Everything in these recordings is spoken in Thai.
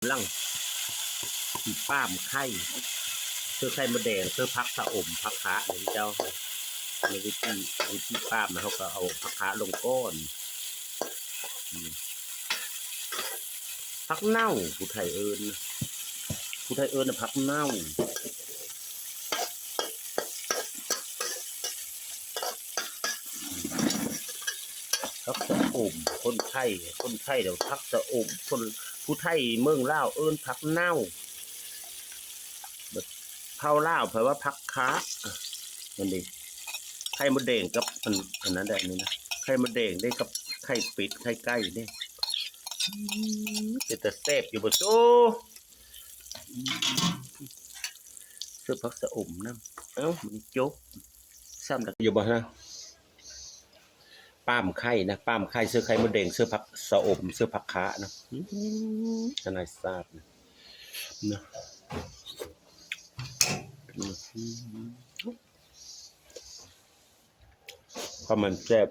ลังสีป้ามไข่เสื้อไข่มดแดงเสื้อพักสะอมพักขาอย่างเจ้าในวิธีป้ามนะเขาก็เอาพักขาลงก้อนพักเน่าผู้ไทยเอิญนะพักเน่าพักสะอมคนไทยเดี๋ยวพักสะอมคนผู้ไทยเมืองลาวเอิญพักเน่าเผาล่าวแปลว่าพักค้ามันดีไข่มดแดงกับอันนั้นได้นี่นะไข่มดแดงได้กับไข่ปิดไข่ไก่เนี่ยแต่แซ่บอยู่บ่โซเสื้อพักสะอมน้ำมันจบซ้ำดักอยู่บ่นะป้ามไข่นะป้ามไข่เสื้อไข่มดแดงเสื้อพักสะอมเสื้อพักค้านะขนาดทราบนะก็มันแซ่บ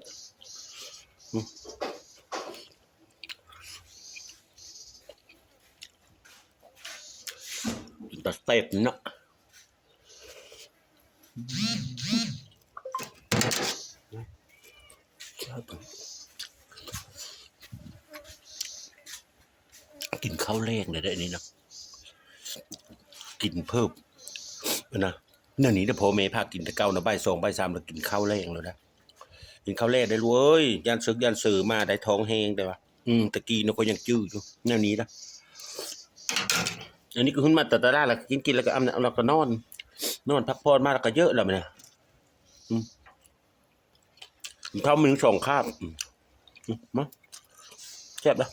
แต่เต็มเนาะกินข้าวแรงเลยได้นี่นะกินเพิ่มนะเนี่ยนี่ถ้าพ่อแม่พากินแต่เก้านะใบสองใบสามแล้วกินข้าวแรงเลยนะกินข้าวแรงได้รู้เอ้ยยันซึกยันสื่อมาได้ท้องแห้งได้ปะตะกี้นก็ยังจืดอยู่เนี่ยนี้นะอันนี้ก็ขึ้นมาแต่ตาแล้วกินแล้วก็เราก็นอนพักผ่อนมาแล้วก็เยอะแล้วมันนะข้าวมึง2 คาบมาแซ่บนะ